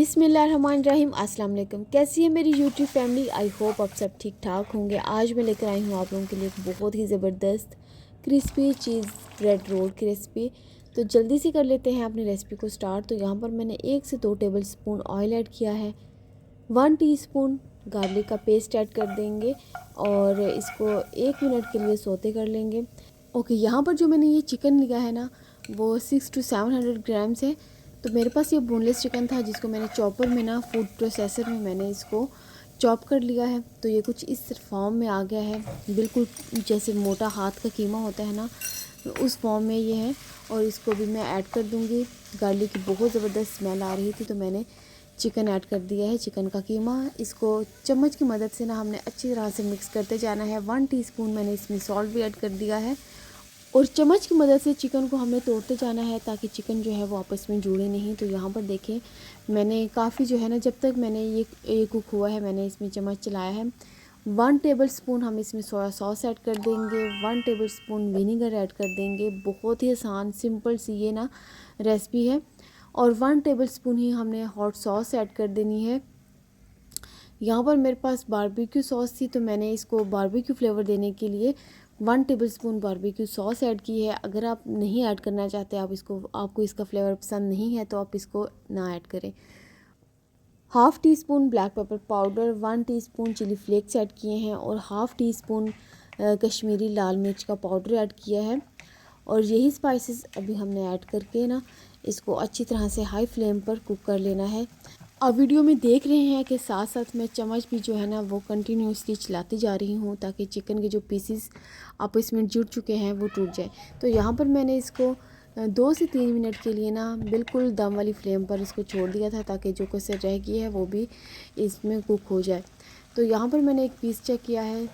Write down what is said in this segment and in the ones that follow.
बिस्मिल्लाहिर्रहमानिर्रहीम। अस्सलाम वालेकुम। कैसी है मेरी यूट्यूब फैमिली? आई होप आप सब ठीक ठाक होंगे। आज मैं लेकर आई हूँ आप लोगों के लिए एक बहुत ही ज़बरदस्त क्रिस्पी चीज़ ब्रेड रोल की रेसिपी। तो जल्दी से कर लेते हैं अपनी रेसिपी को स्टार्ट। तो यहाँ पर मैंने 1 से 2 टेबल स्पून ऑयल ऐड किया है, 1 टीस्पून गार्लिक का पेस्ट ऐड कर देंगे और इसको 1 मिनट के लिए सोते कर लेंगे। ओके, यहाँ पर जो मैंने ये चिकन लिया है ना, वो 600 to 700 ग्राम्स है। तो मेरे पास ये बोनलेस चिकन था जिसको मैंने चॉपर में ना, फूड प्रोसेसर में मैंने इसको चॉप कर लिया है। तो ये कुछ इस फॉर्म में आ गया है, बिल्कुल जैसे मोटा हाथ का कीमा होता है ना, उस फॉर्म में ये है। और इसको भी मैं ऐड कर दूँगी। गार्लिक की बहुत ज़बरदस्त स्मेल आ रही थी तो मैंने चिकन ऐड कर दिया है, चिकन का कीमा। इसको चम्मच की मदद से ना हमने अच्छी तरह से मिक्स करते जाना है। 1 टीस्पून मैंने इसमें सॉल्ट भी ऐड कर दिया है और चम्मच की मदद से चिकन को हमें तोड़ते जाना है ताकि चिकन जो है वो आपस में जुड़े नहीं। तो यहाँ पर देखें, मैंने काफ़ी जो है ना, जब तक मैंने ये कुक हुआ है मैंने इसमें चम्मच चलाया है। 1 टेबल स्पून हम इसमें सोया सॉस ऐड कर देंगे, 1 टेबल स्पून विनीगर ऐड कर देंगे। बहुत ही आसान सिंपल सी ये ना रेसिपी है। और 1 टेबल स्पून ही हमने हॉट सॉस ऐड कर देनी है। यहाँ पर मेरे पास बारबेक्यू सॉस थी तो मैंने इसको बारबेक्यू फ्लेवर देने के लिए 1 table spoon barbecue sauce add की है। अगर आप नहीं ऐड करना चाहते, आपको इसका फ्लेवर पसंद नहीं है तो आप इसको ना ऐड करें। 1/2 teaspoon black pepper powder, 1 teaspoon chilli flakes add किए हैं और 1/2 टीस्पून कश्मीरी लाल मिर्च का पाउडर ऐड किया है। और यही स्पाइसेस अभी हमने ऐड करके ना इसको अच्छी तरह से हाई फ्लेम पर कुक कर लेना है। आप वीडियो में देख रहे हैं कि साथ साथ मैं चम्मच भी जो है ना वो कंटिन्यूसली चलाती जा रही हूँ ताकि चिकन के जो पीसीस आपस में जुड़ चुके हैं वो टूट जाए। तो यहाँ पर मैंने इसको 2 से 3 मिनट के लिए ना बिल्कुल दम वाली फ्लेम पर इसको छोड़ दिया था ताकि जो कसर रह गई है वो भी इसमें कुक हो जाए। तो यहाँ पर मैंने एक पीस चेक किया है,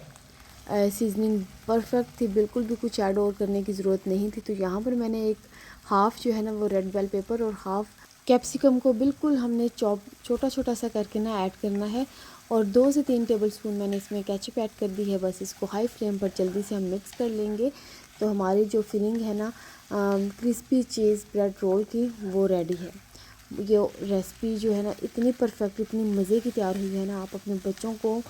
सीजनिंग परफेक्ट थी, बिल्कुल भी कुछ ऐड और करने की ज़रूरत नहीं थी। तो यहाँ पर मैंने एक हाफ़ जो है ना वो रेड बेल पेपर और हाफ़ कैप्सिकम को बिल्कुल हमने चॉप छोटा छोटा सा करके ना ऐड करना है। और 2 से 3 टेबल स्पून मैंने इसमें केचप ऐड कर दी है। बस इसको हाई फ्लेम पर जल्दी से हम मिक्स कर लेंगे। तो हमारी जो फिलिंग है ना क्रिस्पी चीज़ ब्रेड रोल की, वो रेडी है। ये रेसिपी जो है ना इतनी परफेक्ट, इतनी मज़े की तैयार हुई है ना, आप अपने बच्चों को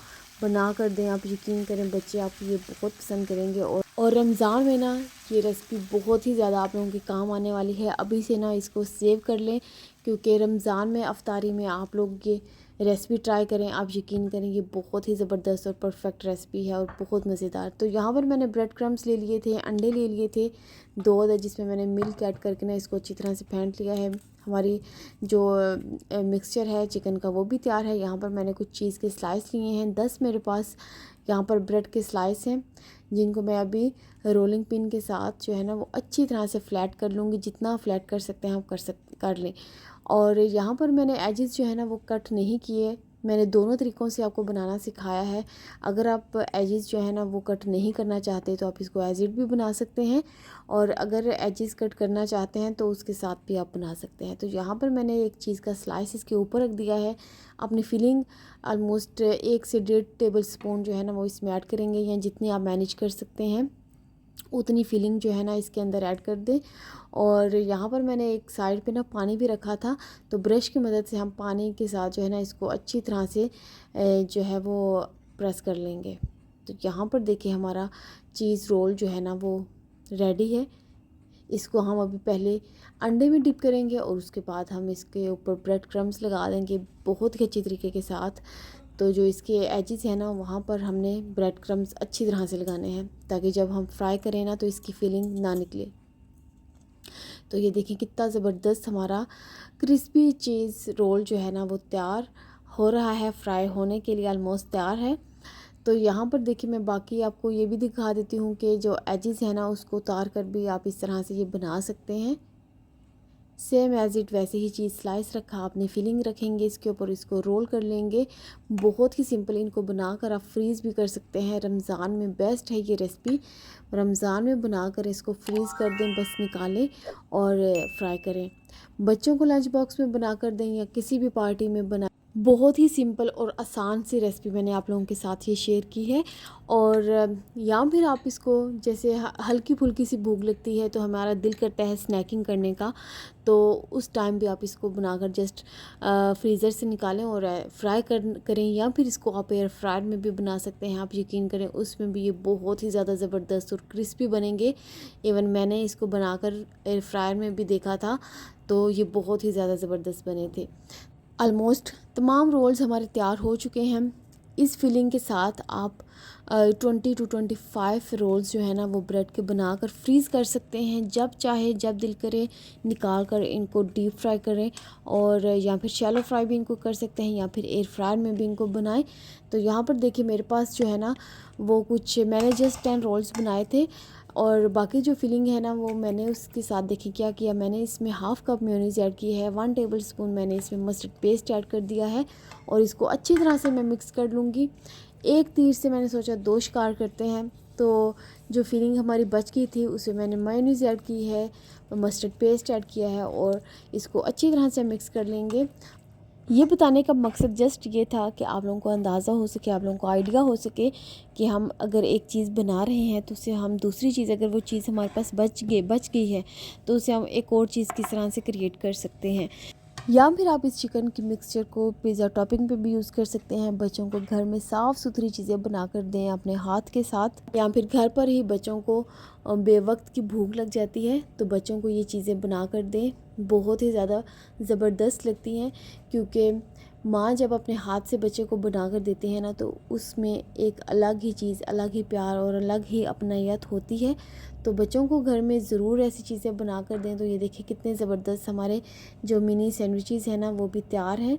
बना कर दें, आप यकीन करें बच्चे आपको ये बहुत पसंद करेंगे। और रमज़ान में ना ये रेसिपी बहुत ही ज़्यादा आप लोगों के काम आने वाली है। अभी से ना इसको सेव कर लें क्योंकि रमज़ान में अफ्तारी में आप लोग ये रेसिपी ट्राई करें। आप यकीन करें ये बहुत ही ज़बरदस्त और परफेक्ट रेसिपी है और बहुत मज़ेदार। तो यहाँ पर मैंने ब्रेड क्रम्स ले लिए थे, अंडे ले लिए थे 2 अदर, जिसमें मैंने मिल्क ऐड करके ना इसको अच्छी तरह से फेंट लिया है। हमारी जो मिक्सचर है चिकन का वो भी तैयार है। यहाँ पर मैंने कुछ चीज़ के स्लाइस लिए हैं, 10 मेरे पास यहाँ पर ब्रेड के स्लाइस हैं जिनको मैं अभी रोलिंग पिन के साथ जो है ना वो अच्छी तरह से फ्लैट कर लूँगी। जितना फ्लैट कर सकते हैं आप कर लें। और यहाँ पर मैंने एजेस जो है ना वो कट नहीं किए। मैंने दोनों तरीक़ों से आपको बनाना सिखाया है। अगर आप एजेस जो है ना वो कट नहीं करना चाहते तो आप इसको एज इट भी बना सकते हैं, और अगर एजेस कट करना चाहते हैं तो उसके साथ भी आप बना सकते हैं। तो यहाँ पर मैंने एक चीज़ का स्लाइस इसके ऊपर रख दिया है। अपनी फिलिंग ऑलमोस्ट 1 से 1.5 टेबल स्पून जो है ना वो इसमें ऐड करेंगे, या जितनी आप मैनेज कर सकते हैं उतनी फिलिंग जो है ना इसके अंदर ऐड कर दें। और यहाँ पर मैंने एक साइड पे ना पानी भी रखा था, तो ब्रश की मदद से हम पानी के साथ जो है ना इसको अच्छी तरह से जो है वो प्रेस कर लेंगे। तो यहाँ पर देखिए हमारा चीज़ रोल जो है ना वो रेडी है। इसको हम अभी पहले अंडे में डिप करेंगे और उसके बाद हम इसके ऊपर ब्रेड क्रम्स लगा देंगे बहुत ही अच्छी तरीके के साथ। तो जो इसके एजेस हैं ना वहाँ पर हमने ब्रेड क्रम्स अच्छी तरह से लगाने हैं ताकि जब हम फ्राई करें ना तो इसकी फीलिंग ना निकले। तो ये देखिए कितना ज़बरदस्त हमारा क्रिस्पी चीज़ रोल जो है ना वो तैयार हो रहा है, फ्राई होने के लिए ऑलमोस्ट तैयार है। तो यहाँ पर देखिए मैं बाकी आपको ये भी दिखा देती हूँ कि जो एजेस है ना उसको उतार कर भी आप इस तरह से ये बना सकते हैं। सेम एज इट वैसे ही चीज़ स्लाइस रखा, आपने फिलिंग रखेंगे इसके ऊपर, इसको रोल कर लेंगे। बहुत ही सिंपल, इनको बनाकर आप फ्रीज़ भी कर सकते हैं। रमज़ान में बेस्ट है ये रेसिपी। रमज़ान में बनाकर इसको फ्रीज़ कर दें, बस निकालें और फ्राई करें। बच्चों को लंच बॉक्स में बनाकर दें या किसी भी पार्टी में बहुत ही सिंपल और आसान सी रेसिपी मैंने आप लोगों के साथ ये शेयर की है। और या फिर आप इसको जैसे हल्की फुल्की सी भूख लगती है तो हमारा दिल करता है स्नैकिंग करने का, तो उस टाइम भी आप इसको बनाकर जस्ट फ्रीज़र से निकालें और फ्राई करें, या फिर इसको आप एयर फ्रायर में भी बना सकते हैं। आप यकीन करें उसमें भी ये बहुत ही ज़्यादा ज़बरदस्त और क्रिस्पी बनेंगे। इवन मैंने इसको बनाकर एयर फ्रायर में भी देखा था तो ये बहुत ही ज़्यादा ज़बरदस्त बने थे। ऑलमोस्ट तमाम रोल्स हमारे तैयार हो चुके हैं। इस फिलिंग के साथ आप 20 to 25 रोल्स जो है ना वो ब्रेड के बनाकर फ्रीज़ कर सकते हैं। जब चाहे जब दिल करे निकाल कर इनको डीप फ्राई करें, और या फिर शैलो फ्राई भी इनको कर सकते हैं, या फिर एयर फ्रायर में भी इनको बनाएं। तो यहाँ पर देखिए मेरे पास जो है ना वो कुछ मैंने जस्ट 10 रोल्स बनाए थे, और बाकी जो फिलिंग है ना वो मैंने उसके साथ देखिए क्या किया। मैंने इसमें हाफ़ कप मेयोनीज़ ऐड की है, 1 टेबलस्पून मैंने इसमें मस्टर्ड पेस्ट ऐड कर दिया है, और इसको अच्छी तरह से मैं मिक्स कर लूँगी। एक तीर से मैंने सोचा 2 शिकार करते हैं। तो जो फिलिंग हमारी बच गई थी उसमें मैंने मेयोनीज़ ऐड की है, मस्टर्ड पेस्ट ऐड किया है, और इसको अच्छी तरह से मिक्स कर लेंगे। ये बताने का मकसद जस्ट ये था कि आप लोगों को अंदाज़ा हो सके, आप लोगों को आइडिया हो सके कि हम अगर एक चीज़ बना रहे हैं तो उससे हम दूसरी चीज़, अगर वो चीज़ हमारे पास बच गई है तो उसे हम एक और चीज़ किस तरह से क्रिएट कर सकते हैं। या फिर आप इस चिकन की मिक्सचर को पिज़्ज़ा टॉपिंग पे भी यूज़ कर सकते हैं। बच्चों को घर में साफ़ सुथरी चीज़ें बना कर दें अपने हाथ के साथ, या फिर घर पर ही बच्चों को बेवक्त की भूख लग जाती है तो बच्चों को ये चीज़ें बना कर दें। बहुत ही ज़्यादा ज़बरदस्त लगती हैं, क्योंकि माँ जब अपने हाथ से बच्चे को बना कर देती है ना तो उसमें एक अलग ही चीज़, अलग ही प्यार और अलग ही अपनायत होती है। तो बच्चों को घर में ज़रूर ऐसी चीज़ें बना कर दें। तो ये देखिए कितने ज़बरदस्त हमारे जो मिनी सैंडविचेज़ हैं ना वो भी तैयार हैं।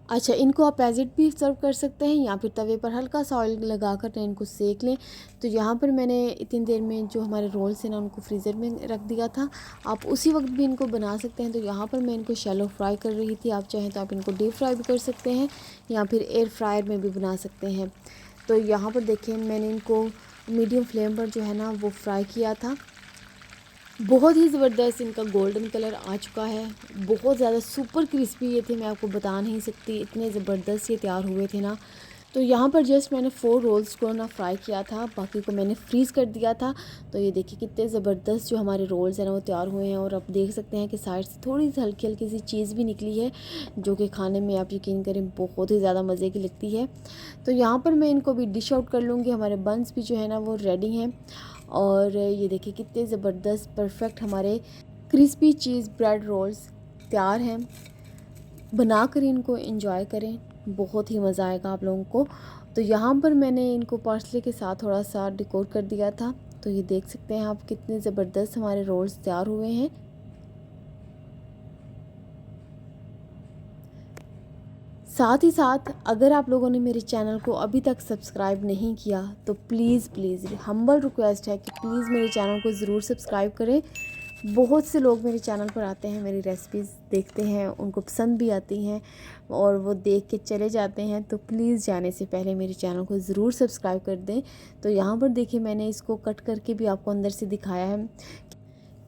अच्छा, इनको आप एज इट भी सर्व कर सकते हैं, या फिर तवे पर हल्का सा ऑयल लगाकर इनको सेक लें। तो यहाँ पर मैंने इतनी देर में जो हमारे रोल्स हैं ना उनको फ्रीज़र में रख दिया था। आप उसी वक्त भी इनको बना सकते हैं। तो यहाँ पर मैं इनको शैलो फ्राई कर रही थी। आप चाहें तो आप इनको डीप फ्राई भी कर सकते हैं, या फिर एयर फ्रायर में भी बना सकते हैं। तो यहाँ पर देखिए मैंने इनको मीडियम फ्लेम पर जो है ना वो फ्राई किया था। बहुत ही ज़बरदस्त इनका गोल्डन कलर आ चुका है। बहुत ज़्यादा सुपर क्रिस्पी ये थे, मैं आपको बता नहीं सकती, इतने ज़बरदस्त ये तैयार हुए थे ना। तो यहाँ पर जस्ट मैंने 4 रोल्स को ना फ्राई किया था, बाकी को मैंने फ्रीज़ कर दिया था। तो ये देखिए कितने ज़बरदस्त जो हमारे रोल्स हैं ना वो तैयार हुए हैं। और आप देख सकते हैं कि साइड से थोड़ी सी हल्की हल्की सी चीज़ भी निकली है, जो कि खाने में आप यकीन करें बहुत ही ज़्यादा मज़े की लगती है। तो यहाँ पर मैं इनको भी डिश आउट कर लूँगी। हमारे बंस भी जो है ना वो रेडी हैं। और ये देखिए कितने ज़बरदस्त परफेक्ट हमारे क्रिस्पी चीज़ ब्रेड रोल्स तैयार हैं। बनाकर इनको एंजॉय करें, बहुत ही मज़ा आएगा आप लोगों को। तो यहाँ पर मैंने इनको पार्सले के साथ थोड़ा सा डेकोर कर दिया था। तो ये देख सकते हैं आप कितने ज़बरदस्त हमारे रोल्स तैयार हुए हैं। साथ ही साथ अगर आप लोगों ने मेरे चैनल को अभी तक सब्सक्राइब नहीं किया तो प्लीज़ हम्बल रिक्वेस्ट है कि प्लीज़ मेरे चैनल को ज़रूर सब्सक्राइब करें। बहुत से लोग मेरे चैनल पर आते हैं, मेरी रेसिपीज़ देखते हैं, उनको पसंद भी आती हैं और वो देख के चले जाते हैं। तो प्लीज़ जाने से पहले मेरे चैनल को ज़रूर सब्सक्राइब कर दें। तो यहाँ पर देखिए मैंने इसको कट करके भी आपको अंदर से दिखाया है,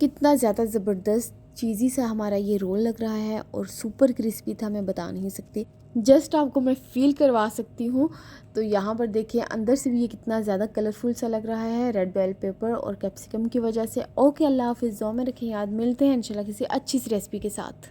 कितना ज़्यादा ज़बरदस्त चीज़ी सा हमारा ये रोल लग रहा है, और सुपर क्रिस्पी था, मैं बता नहीं सकती, जस्ट आपको मैं फ़ील करवा सकती हूँ। तो यहाँ पर देखिए अंदर से भी ये कितना ज़्यादा कलरफुल सा लग रहा है रेड बेल पेपर और कैप्सिकम की वजह से। ओके, अल्लाह हाफ़िज़, दुआ में रखें याद, मिलते हैं इंशाल्लाह किसी अच्छी सी रेसिपी के साथ।